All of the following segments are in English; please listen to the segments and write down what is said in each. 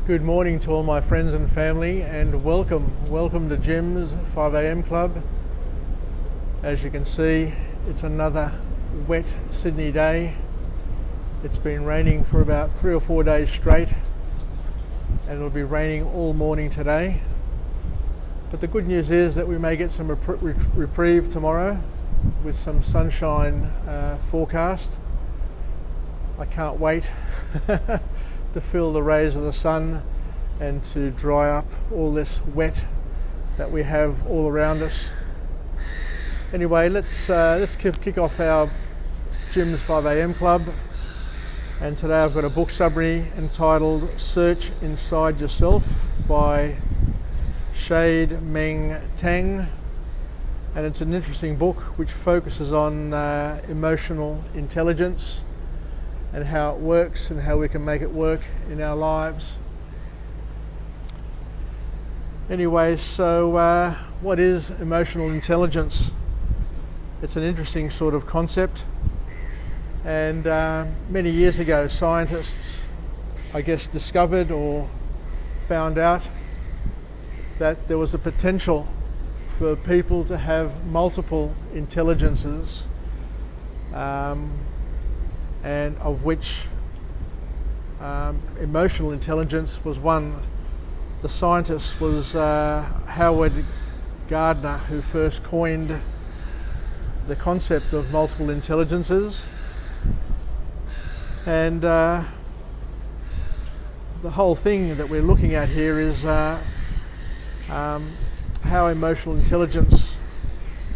Good morning to all my friends and family, and welcome to Jim's 5am Club. As you can see, it's another wet Sydney day. It's been raining for about 3 or 4 days straight, and it'll be raining all morning today. But the good news is that we may get some reprieve tomorrow with some sunshine forecast. I can't wait to feel the rays of the sun and to dry up all this wet that we have all around us. Anyway, let's kick off our Jim's 5am Club. And today I've got a book summary entitled Search Inside Yourself by Chade-Mend Tan. And it's an interesting book which focuses on emotional intelligence and how it works and how we can make it work in our lives. Anyway, so what is emotional intelligence? It's an interesting sort of concept, and many years ago scientists, I guess, discovered or found out that there was a potential for people to have multiple intelligences, and of which emotional intelligence was one. The scientist was Howard Gardner, who first coined the concept of multiple intelligences. And the whole thing that we're looking at here is how emotional intelligence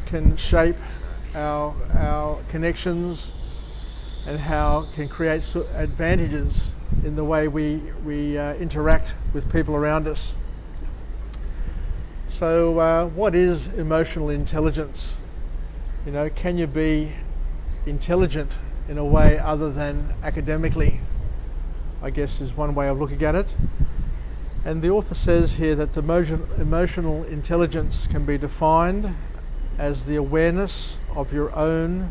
can shape our connections and how it can create advantages in the way we interact with people around us. So what is emotional intelligence? You know, can you be intelligent in a way other than academically? I guess is one way of looking at it. And the author says here that emotional intelligence can be defined as the awareness of your own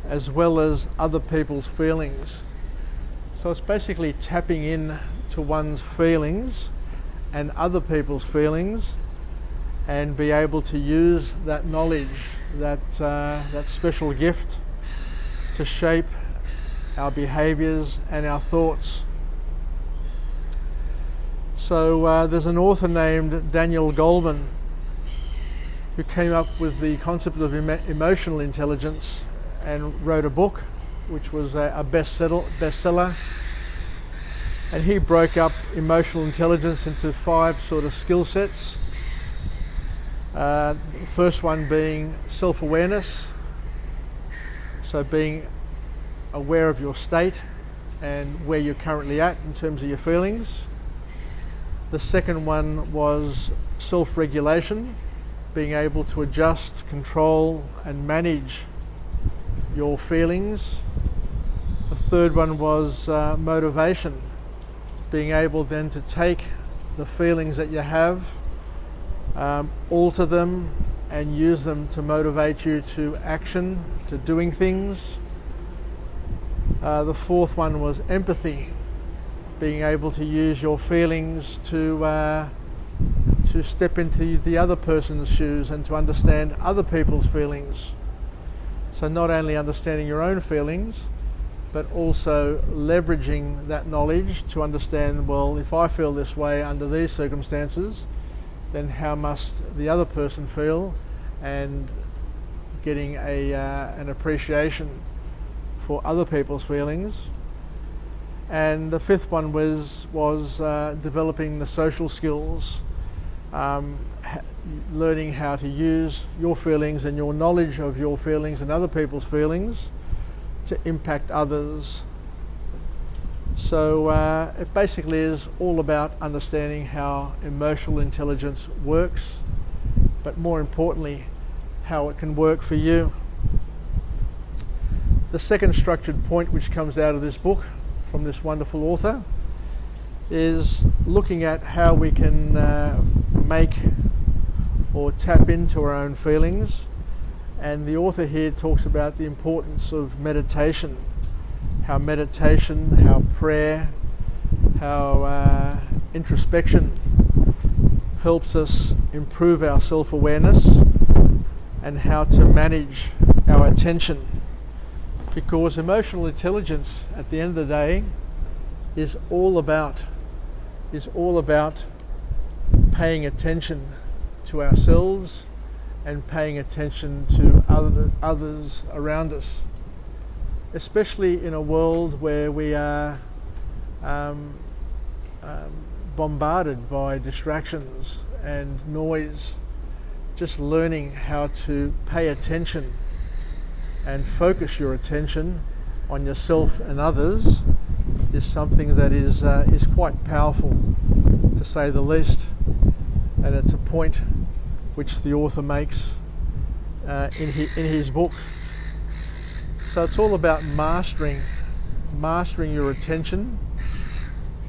as well as other people's feelings. So it's basically tapping in to one's feelings and other people's feelings, and be able to use that knowledge, that special gift, to shape our behaviours and our thoughts. So there's an author named Daniel Goleman who came up with the concept of emotional intelligence and wrote a book which was a bestseller. And he broke up emotional intelligence into 5 sort of skill sets. The first one being self-awareness, so being aware of your state and where you're currently at in terms of your feelings. The second one was self-regulation, being able to adjust, control and manage your feelings. The third one was motivation, being able then to take the feelings that you have, alter them and use them to motivate you to action, to doing things. The fourth one was empathy, being able to use your feelings to step into the other person's shoes and to understand other people's feelings. So not only understanding your own feelings, but also leveraging that knowledge to understand, well, if I feel this way under these circumstances, then how must the other person feel, and getting an appreciation for other people's feelings. And the fifth one was developing the social skills, learning how to use your feelings and your knowledge of your feelings and other people's feelings to impact others. So it basically is all about understanding how emotional intelligence works, but more importantly, how it can work for you. The second structured point which comes out of this book from this wonderful author is looking at how we can make or tap into our own feelings. And the author here talks about the importance of meditation, how prayer, how introspection helps us improve our self-awareness and how to manage our attention, because emotional intelligence at the end of the day is all about paying attention to ourselves and paying attention to others around us, especially in a world where we are bombarded by distractions and noise. Just learning how to pay attention and focus your attention on yourself and others is something that is quite powerful, to say the least. And it's a point which the author makes in his book. So it's all about mastering your attention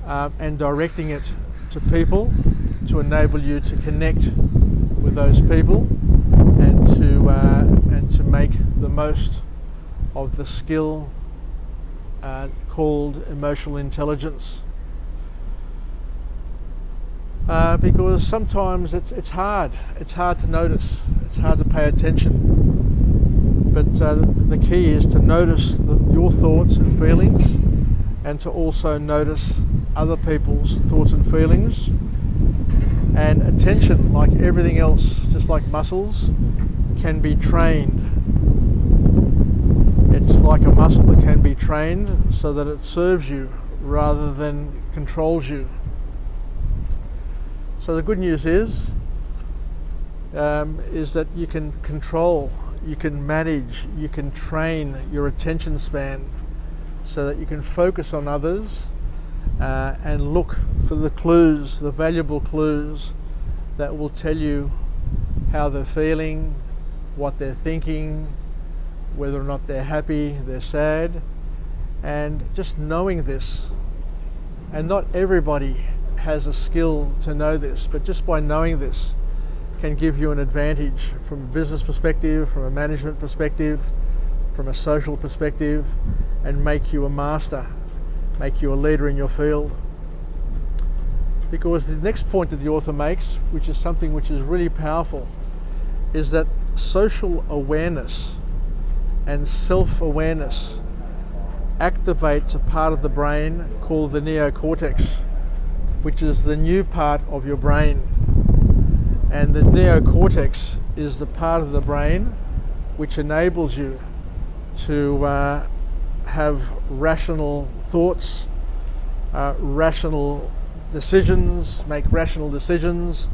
and directing it to people to enable you to connect with those people and to make the most of the skill called emotional intelligence. Because sometimes it's hard to notice, it's hard to pay attention, but the key is to notice your thoughts and feelings, and to also notice other people's thoughts and feelings. And attention, like everything else, just like muscles, can be trained. It's like a muscle that can be trained so that it serves you rather than controls you. So the good news is that you can control, you can manage, you can train your attention span so that you can focus on others and look for the clues, the valuable clues that will tell you how they're feeling, what they're thinking, whether or not they're happy, they're sad. And just knowing this, and not everybody has a skill to know this, but just by knowing this can give you an advantage from a business perspective, from a management perspective, from a social perspective, and make you a master, make you a leader in your field. Because the next point that the author makes, which is something which is really powerful, is that social awareness and self-awareness activates a part of the brain called the neocortex, which is the new part of your brain. And the neocortex is the part of the brain which enables you to have rational thoughts, rational decisions, make rational decisions,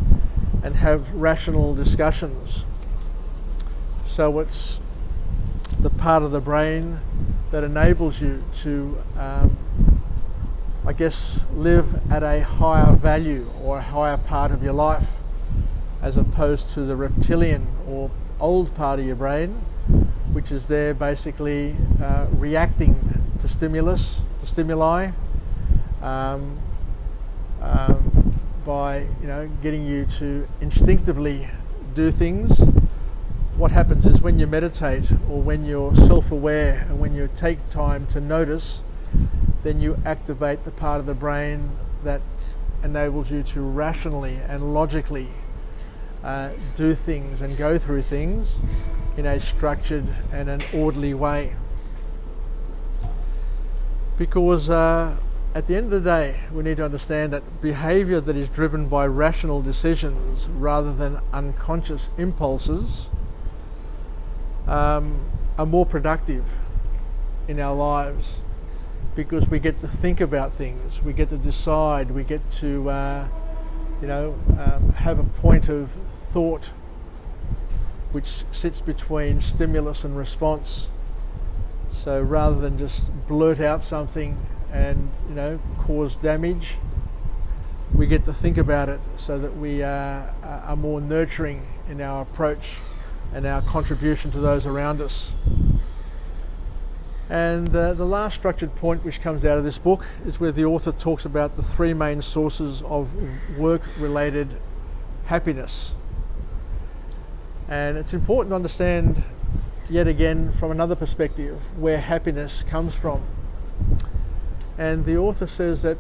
and have rational discussions. So it's the part of the brain that enables you to live at a higher value or a higher part of your life, as opposed to the reptilian or old part of your brain, which is there basically reacting to stimuli, by getting you to instinctively do things. What happens is when you meditate or when you're self-aware and when you take time to notice, then you activate the part of the brain that enables you to rationally and logically do things and go through things in a structured and an orderly way. Because at the end of the day, we need to understand that behavior that is driven by rational decisions rather than unconscious impulses are more productive in our lives, because we get to think about things, we get to decide, we get to have a point of thought which sits between stimulus and response. So rather than just blurt out something and cause damage, we get to think about it so that we are more nurturing in our approach and our contribution to those around us. And the last structured point which comes out of this book is where the author talks about the three main sources of work-related happiness. And it's important to understand, yet again, from another perspective, where happiness comes from. And the author says that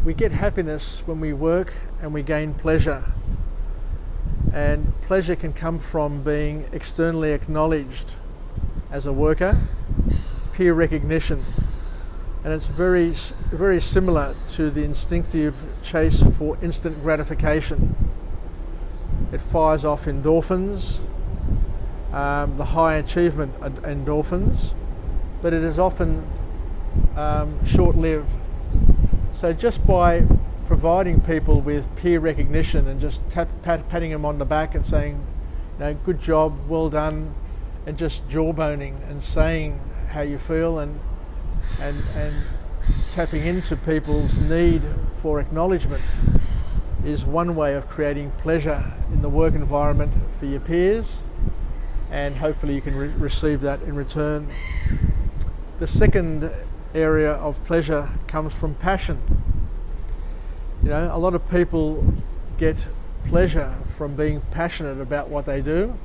we get happiness when we work and we gain pleasure. And pleasure can come from being externally acknowledged as a worker, peer recognition. And it's very, very similar to the instinctive chase for instant gratification. It fires off endorphins, the high achievement endorphins, but it is often short-lived. So just by providing people with peer recognition and just patting them on the back and saying, good job, well done, and just jawboning and saying how you feel and tapping into people's need for acknowledgement is one way of creating pleasure in the work environment for your peers, and hopefully you can receive that in return. The second area of pleasure comes from passion. A lot of people get pleasure from being passionate about what they do,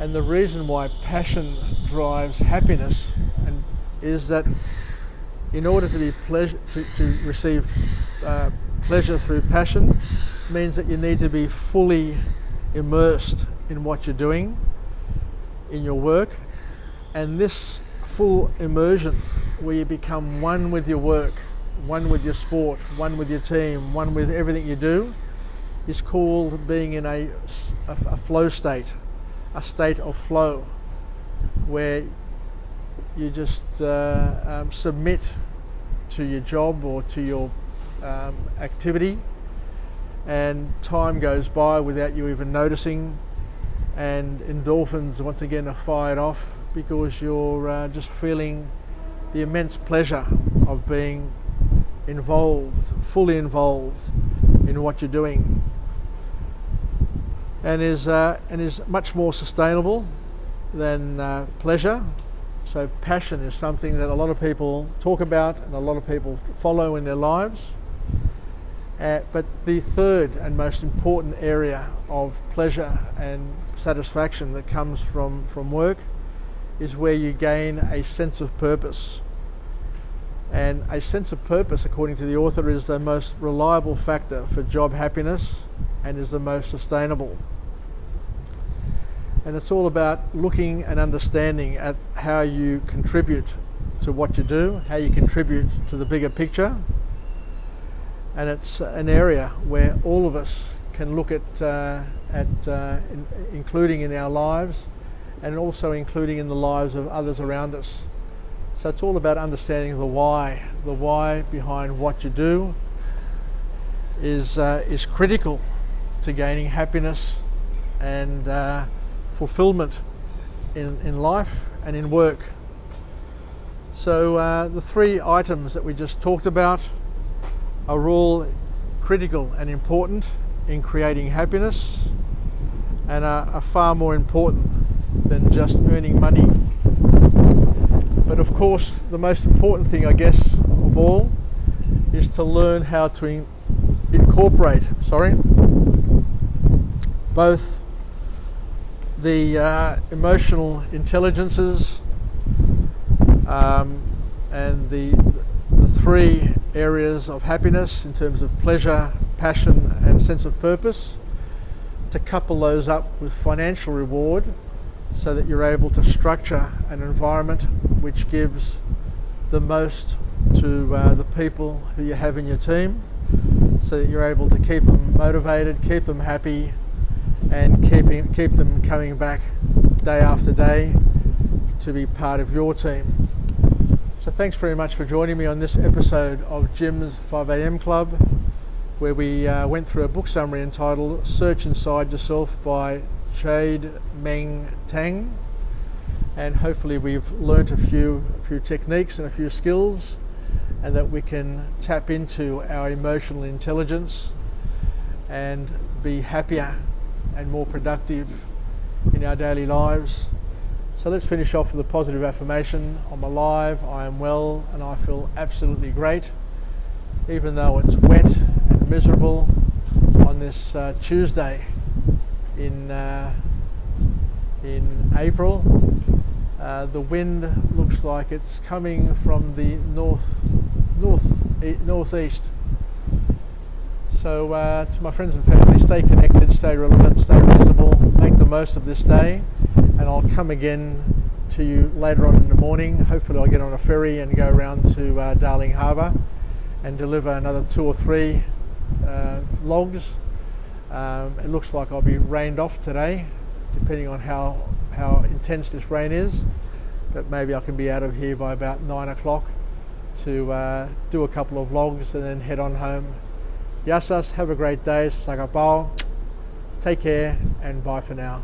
and the reason why passion drives happiness is that in order to receive pleasure through passion means that you need to be fully immersed in what you're doing, in your work, and this full immersion where you become one with your work, one with your sport, one with your team, one with everything you do, is called being in a flow state, a state of flow, where you just submit to your job or to your activity, and time goes by without you even noticing, and endorphins once again are fired off because you're just feeling the immense pleasure of being fully involved in what you're doing, and is much more sustainable than pleasure. So passion is something that a lot of people talk about and a lot of people follow in their lives. But the third and most important area of pleasure and satisfaction that comes from work is where you gain a sense of purpose. And a sense of purpose, according to the author, is the most reliable factor for job happiness and is the most sustainable. And it's all about looking and understanding at how you contribute to what you do, how you contribute to the bigger picture. And it's an area where all of us can look at including in our lives and also including in the lives of others around us. So it's all about understanding the why behind what you do is critical to gaining happiness and fulfillment in life and in work. So the three items that we just talked about are all critical and important in creating happiness and are far more important than just earning money. But of course, the most important thing, I guess, of all is to learn how to incorporate both the emotional intelligences and the three areas of happiness in terms of pleasure, passion and sense of purpose, to couple those up with financial reward so that you're able to structure an environment which gives the most to the people who you have in your team, so that you're able to keep them motivated, keep them happy, and keep them coming back day after day to be part of your team. So thanks very much for joining me on this episode of Jim's 5am Club, where we went through a book summary entitled Search Inside Yourself by Chade-Mend Tan, and hopefully we've learnt a few techniques and a few skills, and that we can tap into our emotional intelligence and be happier and more productive in our daily lives. So let's finish off with a positive affirmation. I'm alive, I am well, and I feel absolutely great, even though it's wet and miserable on this Tuesday in April. The wind looks like it's coming from the northeast, So to my friends and family, stay connected, stay relevant, stay reasonable, make the most of this day, and I'll come again to you later on in the morning. Hopefully I'll get on a ferry and go around to Darling Harbour and deliver another 2 or 3 logs. It looks like I'll be rained off today, depending on how intense this rain is, but maybe I can be out of here by about 9 o'clock to do a couple of logs and then head on home. Yasas, have a great day, sakapao, take care and bye for now.